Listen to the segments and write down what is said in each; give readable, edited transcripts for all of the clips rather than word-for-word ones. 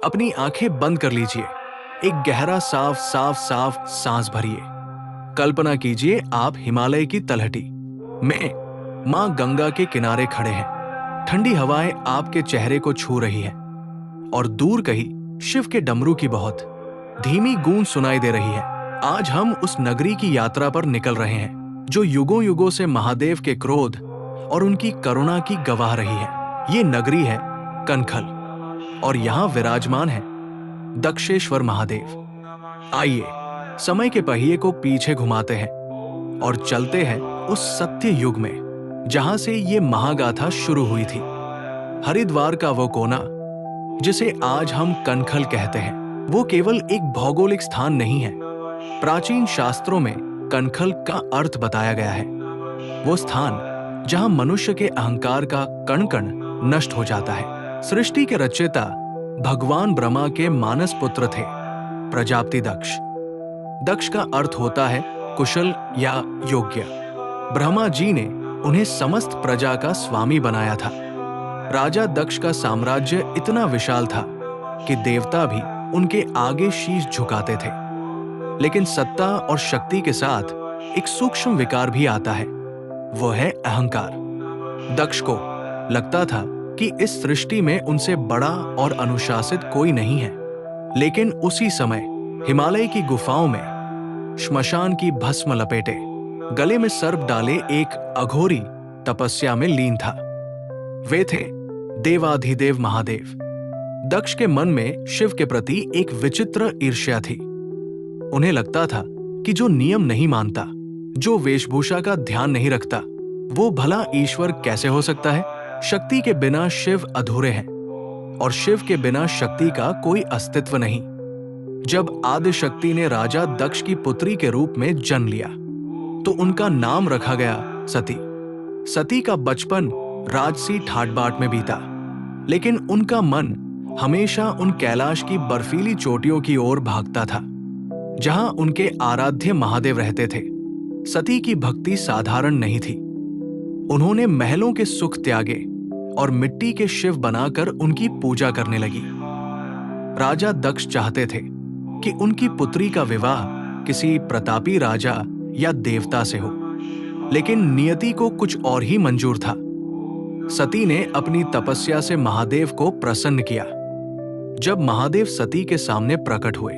अपनी आंखें बंद कर लीजिए। एक गहरा साफ साफ साफ सांस भरिए। कल्पना कीजिए आप हिमालय की तलहटी में मां गंगा के किनारे खड़े हैं। ठंडी हवाएं आपके चेहरे को छू रही हैं और दूर कहीं शिव के डमरू की बहुत धीमी गूंज सुनाई दे रही है। आज हम उस नगरी की यात्रा पर निकल रहे हैं जो युगों युगों से महादेव के क्रोध और उनकी करुणा की गवाह रही है। ये नगरी है कनखल और यहाँ विराजमान है दक्षेश्वर महादेव। आइए समय के पहिए को पीछे घुमाते हैं और चलते हैं उस सत्य युग में जहां से ये महागाथा शुरू हुई थी। हरिद्वार का वो कोना जिसे आज हम कनखल कहते हैं, वो केवल एक भौगोलिक स्थान नहीं है। प्राचीन शास्त्रों में कनखल का अर्थ बताया गया है, वो स्थान जहां मनुष्य के अहंकार का कण कण नष्ट हो जाता है। सृष्टि के रचयिता भगवान ब्रह्मा के मानस पुत्र थे प्रजापति दक्ष। दक्ष का अर्थ होता है कुशल या योग्य। ब्रह्मा जी ने उन्हें समस्त प्रजा का स्वामी बनाया था। राजा दक्ष का साम्राज्य इतना विशाल था कि देवता भी उनके आगे शीश झुकाते थे। लेकिन सत्ता और शक्ति के साथ एक सूक्ष्म विकार भी आता है, वो है अहंकार। दक्ष को लगता था कि इस सृष्टि में उनसे बड़ा और अनुशासित कोई नहीं है। लेकिन उसी समय हिमालय की गुफाओं में श्मशान की भस्म लपेटे, गले में सर्प डाले एक अघोरी तपस्या में लीन था। वे थे देवाधिदेव महादेव। दक्ष के मन में शिव के प्रति एक विचित्र ईर्ष्या थी। उन्हें लगता था कि जो नियम नहीं मानता, जो वेशभूषा का ध्यान नहीं रखता, वो भला ईश्वर कैसे हो सकता है। शक्ति के बिना शिव अधूरे हैं और शिव के बिना शक्ति का कोई अस्तित्व नहीं। जब आदि शक्ति ने राजा दक्ष की पुत्री के रूप में जन्म लिया तो उनका नाम रखा गया सती। सती का बचपन राजसी ठाट बाट में बीता, लेकिन उनका मन हमेशा उन कैलाश की बर्फीली चोटियों की ओर भागता था जहां उनके आराध्य महादेव रहते थे। सती की भक्ति साधारण नहीं थी। उन्होंने महलों के सुख त्यागे और मिट्टी के शिव बनाकर उनकी पूजा करने लगी। राजा दक्ष चाहते थे कि उनकी पुत्री का विवाह किसी प्रतापी राजा या देवता से हो, लेकिन नियति को कुछ और ही मंजूर था। सती ने अपनी तपस्या से महादेव को प्रसन्न किया। जब महादेव सती के सामने प्रकट हुए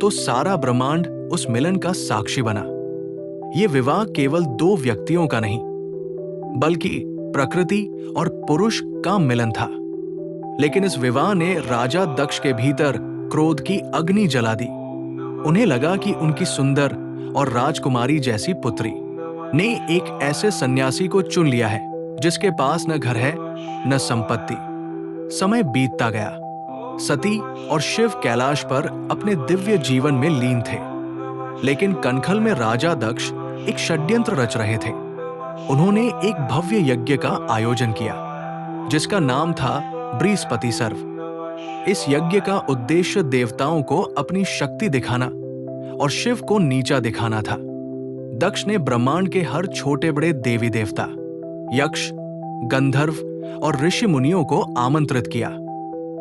तो सारा ब्रह्मांड उस मिलन का साक्षी बना। ये विवाह केवल दो व्यक्तियों का नहीं, बल्कि प्रकृति और पुरुष का मिलन था। लेकिन इस विवाह ने राजा दक्ष के भीतर क्रोध की अग्नि जला दी। उन्हें लगा कि उनकी सुंदर और राजकुमारी जैसी पुत्री ने एक ऐसे सन्यासी को चुन लिया है जिसके पास न घर है न संपत्ति। समय बीतता गया। सती और शिव कैलाश पर अपने दिव्य जीवन में लीन थे, लेकिन कनखल में राजा दक्ष एक षड्यंत्र रच रहे थे। उन्होंने एक भव्य यज्ञ का आयोजन किया जिसका नाम था बृहस्पति सर्व। इस यज्ञ का उद्देश्य देवताओं को अपनी शक्ति दिखाना और शिव को नीचा दिखाना था। दक्ष ने ब्रह्मांड के हर छोटे बड़े देवी देवता, यक्ष, गंधर्व और ऋषि मुनियों को आमंत्रित किया।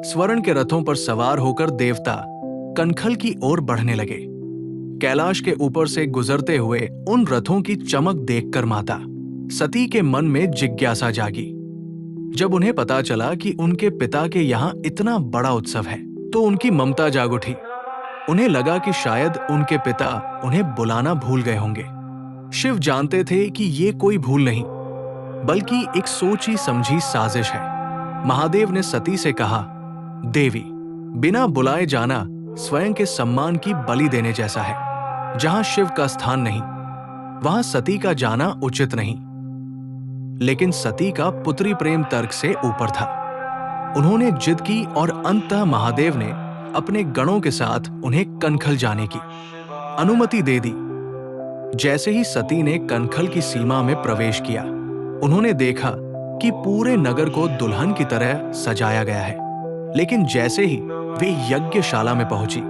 स्वर्ण के रथों पर सवार होकर देवता कनखल की ओर बढ़ने लगे। कैलाश के ऊपर से गुजरते हुए उन रथों की चमक देखकर माता सती के मन में जिज्ञासा जागी। जब उन्हें पता चला कि उनके पिता के यहाँ इतना बड़ा उत्सव है तो उनकी ममता जाग उठी। उन्हें लगा कि शायद उनके पिता उन्हें बुलाना भूल गए होंगे। शिव जानते थे कि ये कोई भूल नहीं, बल्कि एक सोची समझी साजिश है। महादेव ने सती से कहा, देवी, बिना बुलाए जाना स्वयं के सम्मान की बलि देने जैसा है। जहां शिव का स्थान नहीं, वहां सती का जाना उचित नहीं। लेकिन सती का पुत्री प्रेम तर्क से ऊपर था। उन्होंने जिद की और अंततः महादेव ने अपने गणों के साथ उन्हें कनखल जाने की अनुमति दे दी। जैसे ही सती ने कनखल की सीमा में प्रवेश किया, उन्होंने देखा कि पूरे नगर को दुल्हन की तरह सजाया गया है। लेकिन जैसे ही वे यज्ञशाला में पहुंची,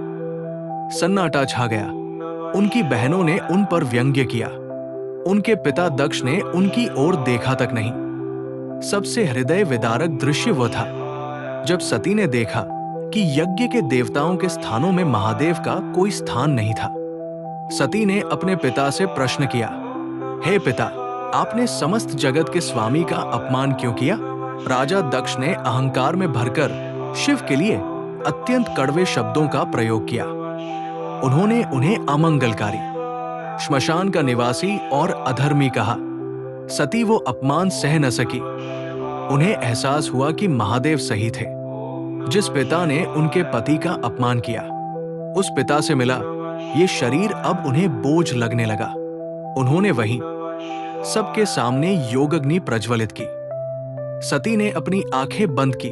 सन्नाटा छा गया। उनकी बहनों ने उन पर व्यंग्य किया। उनके पिता दक्ष ने उनकी ओर देखा तक नहीं। सबसे हृदय विदारक दृश्य वह था जब सती ने देखा कि यज्ञ के देवताओं के स्थानों में महादेव का कोई स्थान नहीं था। सती ने अपने पिता से प्रश्न किया, हे पिता, आपने समस्त जगत के स्वामी का अपमान क्यों किया? राजा दक्ष ने अहंकार में भरकर शिव के लिए अत्यंत कड़वे शब्दों का प्रयोग किया। उन्होंने उन्हें अमंगलकारी, श्मशान का निवासी और अधर्मी कहा। सती वो अपमान सह न सकी। उन्हें एहसास हुआ कि महादेव सही थे। जिस पिता ने उनके पति का अपमान किया, उस पिता से मिला ये शरीर अब उन्हें बोझ लगने लगा। उन्होंने वहीं सबके सामने योगाग्नि प्रज्वलित की। सती ने अपनी आंखें बंद की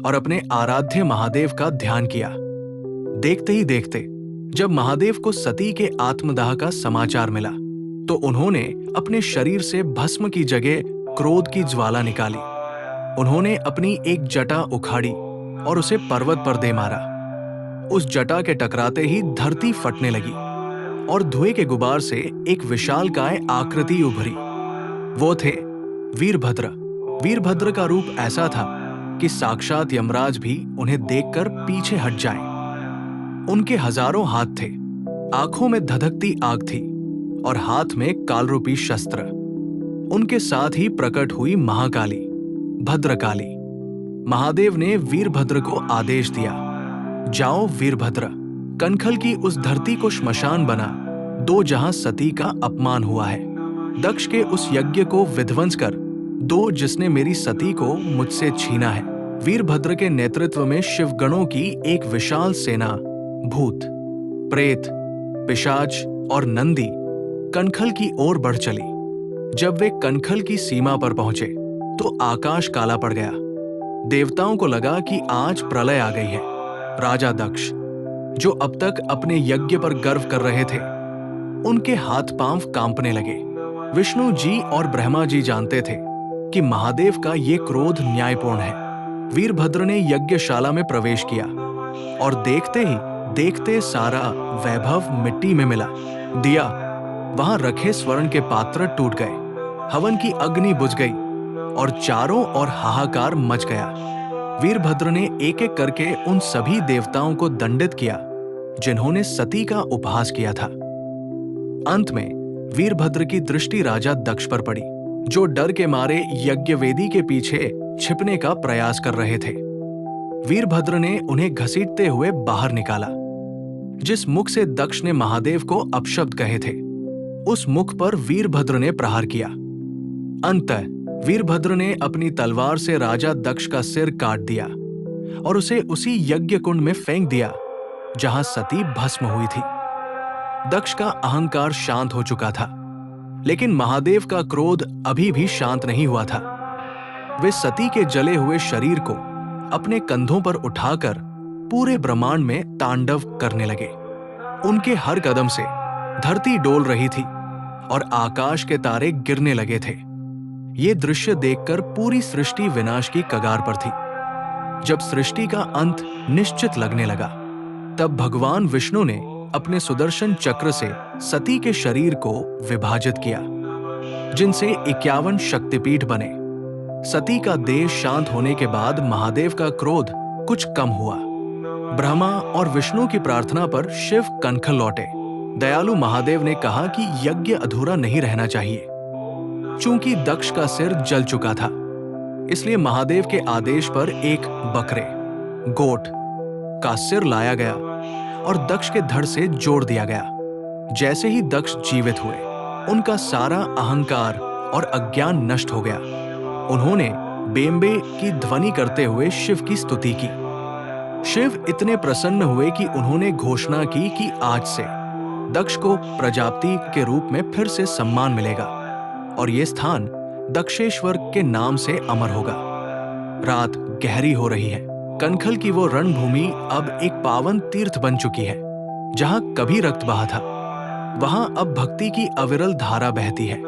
और अपने आराध्य महादेव का ध्यान किया। देखते ही देखते जब महादेव को सती के आत्मदाह का समाचार मिला तो उन्होंने अपने शरीर से भस्म की जगह क्रोध की ज्वाला निकाली। उन्होंने अपनी एक जटा उखाड़ी और उसे पर्वत पर दे मारा। उस जटा के टकराते ही धरती फटने लगी और धुएं के गुबार से एक विशालकाय आकृति उभरी। वो थे वीरभद्र। वीरभद्र का रूप ऐसा था कि साक्षात यमराज भी उन्हें देखकर पीछे हट जाएं। उनके हजारों हाथ थे, आंखों में धधकती आग थी और हाथ में कालरूपी शस्त्र। उनके साथ ही प्रकट हुई महाकाली, भद्रकाली। महादेव ने वीरभद्र को आदेश दिया, जाओ वीरभद्र, कनखल की उस धरती को श्मशान बना दो जहां सती का अपमान हुआ है। दक्ष के उस यज्ञ को विध्वंस कर दो जिसने मेरी सती को मुझसे छीना है। वीरभद्र के नेतृत्व में शिवगणों की एक विशाल सेना भूत, प्रेत, पिशाच और नंदी कनखल की ओर बढ़ चली। जब वे कनखल की सीमा पर पहुंचे तो आकाश काला पड़ गया। देवताओं को लगा कि आज प्रलय आ गई है। राजा दक्ष, जो अब तक अपने यज्ञ पर गर्व कर रहे थे, उनके हाथ पांव कांपने लगे। विष्णु जी और ब्रह्मा जी जानते थे कि महादेव का ये क्रोध न्यायपूर्ण है। वीरभद्र ने यज्ञशाला में प्रवेश किया और देखते ही देखते सारा वैभव मिट्टी में मिला। दिया वहां रखे स्वर्ण के पात्र टूट गए, हवन की अग्नि बुझ गई और चारों ओर हाहाकार मच गया। वीरभद्र ने एक एक करके उन सभी देवताओं को दंडित किया जिन्होंने सती का उपहास किया था। अंत में वीरभद्र की दृष्टि राजा दक्ष पर पड़ी, जो डर के मारे यज्ञवेदी के पीछे छिपने का प्रयास कर रहे थे। वीरभद्र ने उन्हें घसीटते हुए बाहर निकाला। जिस मुख से दक्ष ने महादेव को अपशब्द कहे थे, उस मुख पर वीरभद्र ने प्रहार किया। अंततः वीरभद्र ने अपनी तलवार से राजा दक्ष का सिर काट दिया और उसे उसी यज्ञ कुंड में फेंक दिया जहां सती भस्म हुई थी। दक्ष का अहंकार शांत हो चुका था, लेकिन महादेव का क्रोध अभी भी शांत नहीं हुआ था। वे सती के जले हुए शरीर को अपने कंधों पर उठाकर पूरे ब्रह्मांड में तांडव करने लगे। उनके हर कदम से धरती डोल रही थी और आकाश के तारे गिरने लगे थे। ये दृश्य देखकर पूरी सृष्टि विनाश की कगार पर थी। जब सृष्टि का अंत निश्चित लगने लगा, तब भगवान विष्णु ने अपने सुदर्शन चक्र से सती के शरीर को विभाजित किया, जिनसे 51 शक्तिपीठ बने। सती का देह शांत होने के बाद महादेव का क्रोध कुछ कम हुआ। ब्रह्मा और विष्णु की प्रार्थना पर शिव कनखल लौटे। दयालु महादेव ने कहा कि यज्ञ अधूरा नहीं रहना चाहिए। चूंकि दक्ष का सिर जल चुका था, इसलिए महादेव के आदेश पर एक बकरे, गोट का सिर लाया गया और दक्ष के धड़ से जोड़ दिया गया। जैसे ही दक्ष जीवित हुए, उनका सारा अहंकार और अज्ञान नष्ट हो गया। उन्होंने बेम्बे की ध्वनि करते हुए शिव की स्तुति की। शिव इतने प्रसन्न हुए कि उन्होंने घोषणा की कि आज से दक्ष को प्रजापति के रूप में फिर से सम्मान मिलेगा और ये स्थान दक्षेश्वर के नाम से अमर होगा। रात गहरी हो रही है। कनखल की वो रणभूमि अब एक पावन तीर्थ बन चुकी है। जहां कभी रक्त बहा था, वहां अब भक्ति की अविरल धारा बहती है।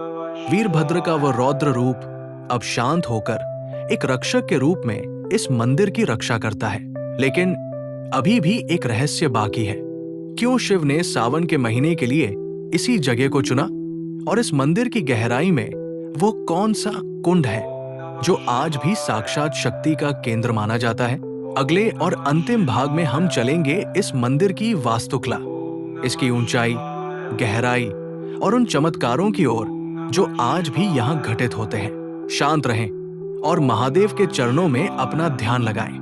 वीरभद्र का वो रौद्र रूप अब शांत होकर एक रक्षक के रूप में इस मंदिर की रक्षा करता है। लेकिन अभी भी एक रहस्य बाकी है। क्यों शिव ने सावन के महीने के लिए इसी जगह को चुना? और इस मंदिर की गहराई में वो कौन सा कुंड है जो आज भी साक्षात शक्ति का केंद्र माना जाता है? अगले और अंतिम भाग में हम चलेंगे इस मंदिर की वास्तुकला, इसकी ऊंचाई, गहराई और उन चमत्कारों की ओर जो आज भी यहाँ घटित होते हैं। शांत रहें और महादेव के चरणों में अपना ध्यान लगाएं।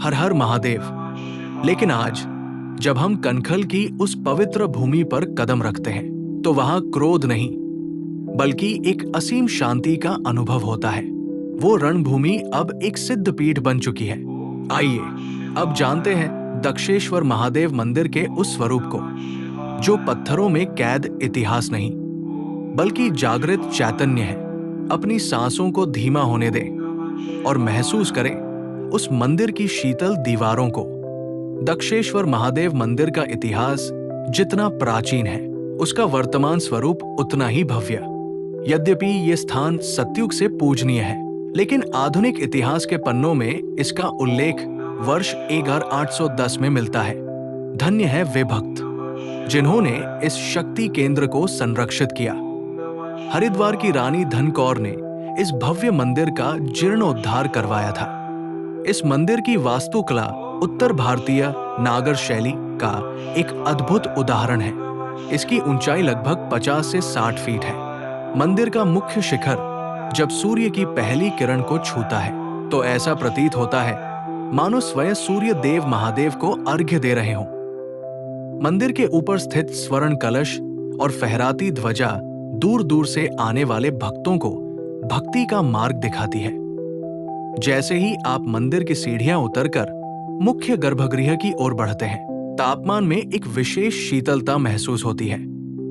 हर हर महादेव। लेकिन आज जब हम कनखल की उस पवित्र भूमि पर कदम रखते हैं तो वहां क्रोध नहीं बल्कि एक असीम शांति का अनुभव होता है। वो रणभूमि अब एक सिद्ध पीठ बन चुकी है। आइए अब जानते हैं दक्षेश्वर महादेव मंदिर के उस स्वरूप को जो पत्थरों में कैद इतिहास नहीं बल्कि जागृत चैतन्य है। अपनी सांसों को धीमा होने दें और महसूस करें उस मंदिर की शीतल दीवारों को। दक्षेश्वर महादेव मंदिर का इतिहास जितना प्राचीन है उसका वर्तमान स्वरूप उतना ही भव्य। यद्यपि ये स्थान सतयुग से पूजनीय है लेकिन आधुनिक इतिहास के पन्नों में इसका उल्लेख वर्ष 1810 में मिलता है। धन्य है वे भक्त जिन्होंने इस शक्ति केंद्र को संरक्षित किया। हरिद्वार की रानी धनकौर ने इस भव्य मंदिर का जीर्णोद्धार करवाया था। इस मंदिर की वास्तुकला उत्तर भारतीय नागर शैली का एक अद्भुत उदाहरण है। इसकी ऊंचाई लगभग 50 से 60 फीट है। मंदिर का मुख्य शिखर जब सूर्य की पहली किरण को छूता है तो ऐसा प्रतीत होता है मानो स्वयं सूर्य देव महादेव को अर्घ्य दे रहे हों। मंदिर के ऊपर स्थित स्वर्ण कलश और फहराती ध्वजा दूर दूर से आने वाले भक्तों को भक्ति का मार्ग दिखाती है। जैसे ही आप मंदिर की सीढ़ियां उतरकर मुख्य गर्भगृह की ओर बढ़ते हैं, तापमान में एक विशेष शीतलता महसूस होती है।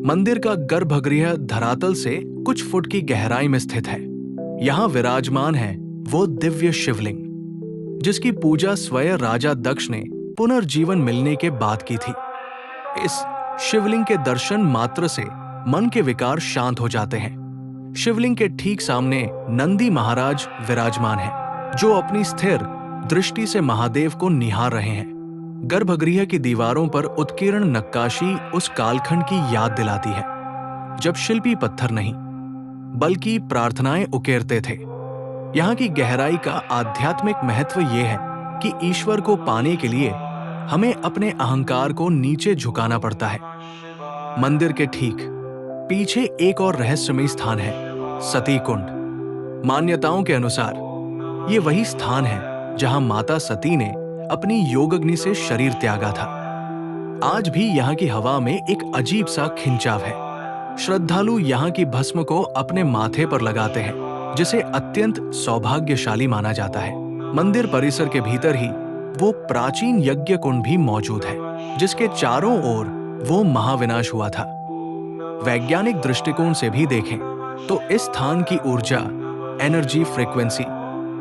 मंदिर का गर्भगृह धरातल से कुछ फुट की गहराई में स्थित है। यहाँ विराजमान है वो दिव्य शिवलिंग जिसकी पूजा स्वयं राजा दक्ष ने पुनर्जीवन मिलने के बाद की थी। इस शिवलिंग के दर्शन मात्र से मन के विकार शांत हो जाते हैं। शिवलिंग के ठीक सामने नंदी महाराज विराजमान हैं, जो अपनी स्थिर दृष्टि से महादेव को निहार रहे हैं। गर्भगृह की दीवारों पर उत्कीर्ण नक्काशी उस कालखंड की याद दिलाती है जब शिल्पी पत्थर नहीं बल्कि प्रार्थनाएं उकेरते थे। यहाँ की गहराई का आध्यात्मिक महत्व ये है कि ईश्वर को पाने के लिए हमें अपने अहंकार को नीचे झुकाना पड़ता है। मंदिर के ठीक पीछे एक और रहस्यमय स्थान है, सती कुंड। मान्यताओं के अनुसार ये वही स्थान है जहां माता सती ने अपनी योगाग्नि से शरीर त्यागा था। आज भी यहाँ की हवा में एक अजीब सा खिंचाव है। श्रद्धालु यहाँ की भस्म को अपने माथे पर लगाते हैं, जिसे अत्यंत सौभाग्यशाली माना जाता है। मंदिर परिसर के भीतर ही वो प्राचीन यज्ञ कुंड भी मौजूद है, जिसके चारों ओर वो महाविनाश हुआ था। वैज्ञानिक दृष्टिकोण से भी देखें तो इस स्थान की ऊर्जा, एनर्जी फ्रीक्वेंसी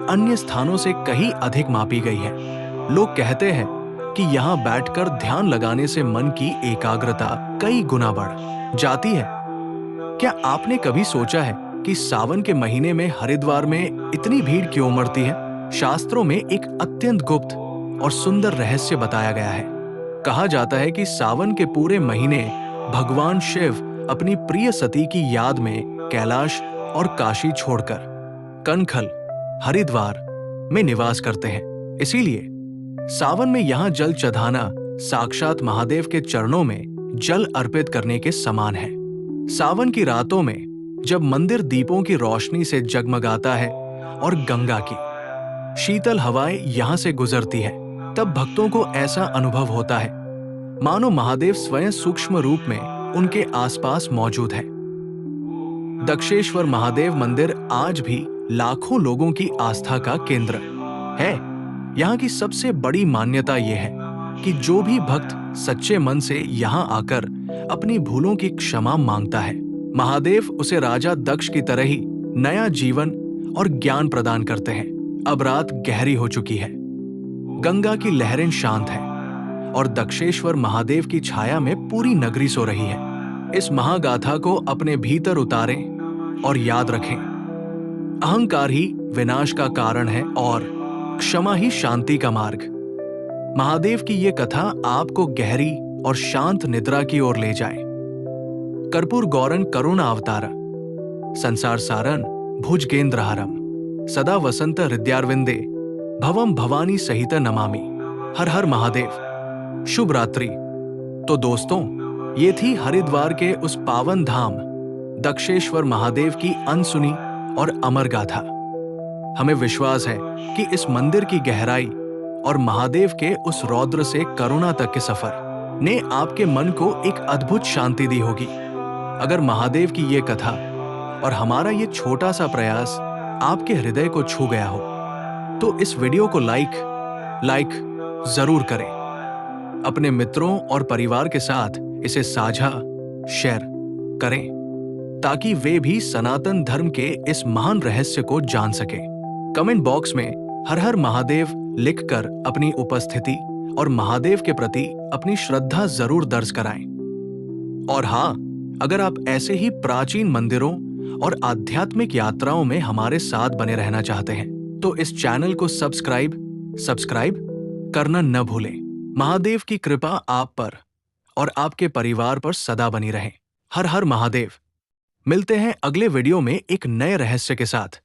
अन्य स्थानों से कहीं अधिक मापी गई है। लोग कहते हैं कि यहाँ बैठकर ध्यान लगाने से मन की एकाग्रता कई गुना बढ़ जाती है। क्या आपने कभी सोचा है कि सावन के महीने में हरिद्वार में इतनी भीड़ क्यों उमड़ती है? शास्त्रों में एक अत्यंत गुप्त और सुंदर रहस्य बताया गया है। कहा जाता है कि सावन के पूरे महीने भगवान शिव अपनी प्रिय सती की याद में कैलाश और काशी छोड़कर कनखल, हरिद्वार में निवास करते हैं। इसीलिए सावन में यहाँ जल चढ़ाना साक्षात महादेव के चरणों में जल अर्पित करने के समान है। सावन की रातों में जब मंदिर दीपों की रोशनी से जगमगाता है और गंगा की शीतल हवाएं यहाँ से गुजरती है, तब भक्तों को ऐसा अनुभव होता है मानो महादेव स्वयं सूक्ष्म रूप में उनके आसपास मौजूद है। दक्षेश्वर महादेव मंदिर आज भी लाखों लोगों की आस्था का केंद्र है। यहाँ की सबसे बड़ी मान्यता यह है कि जो भी भक्त सच्चे मन से यहाँ आकर अपनी भूलों की क्षमा मांगता है, महादेव उसे राजा दक्ष की तरह ही नया जीवन और ज्ञान प्रदान करते हैं। अब रात गहरी हो चुकी है, गंगा की लहरें शांत है और दक्षेश्वर महादेव की छाया में पूरी नगरी सो रही है। इस महागाथा को अपने भीतर उतारें और याद रखें, अहंकार ही विनाश का कारण है और क्षमा ही शांति का मार्ग। महादेव की ये कथा आपको गहरी और शांत निद्रा की ओर ले जाए। कर्पूर गौरन करुणा अवतार, संसार सारन भुजगेंद्रहारम, सदा वसंत हृदयारविंदे भवम भवानी सहित नमामि। हर हर महादेव। शुभ रात्रि। तो दोस्तों, ये थी हरिद्वार के उस पावन धाम दक्षेश्वर महादेव की अनसुनी और अमर गाथा। हमें विश्वास है कि इस मंदिर की गहराई और महादेव के उस रौद्र से करुणा तक के सफर ने आपके मन को एक अद्भुत शांति दी होगी। अगर महादेव की ये कथा और हमारा ये छोटा सा प्रयास आपके हृदय को छू गया हो, तो इस वीडियो को लाइक जरूर करें। अपने मित्रों और परिवार के साथ इसे साझा शेयर करें, ताकि वे भी सनातन धर्म के इस महान रहस्य को जान सकें। कमेंट बॉक्स में हर हर महादेव लिखकर अपनी उपस्थिति और महादेव के प्रति अपनी श्रद्धा जरूर दर्ज कराएं। और हाँ, अगर आप ऐसे ही प्राचीन मंदिरों और आध्यात्मिक यात्राओं में हमारे साथ बने रहना चाहते हैं, तो इस चैनल को सब्सक्राइब करना न भूलें। महादेव की कृपा आप पर और आपके परिवार पर सदा बनी रहे। हर हर महादेव। मिलते हैं अगले वीडियो में एक नए रहस्य के साथ।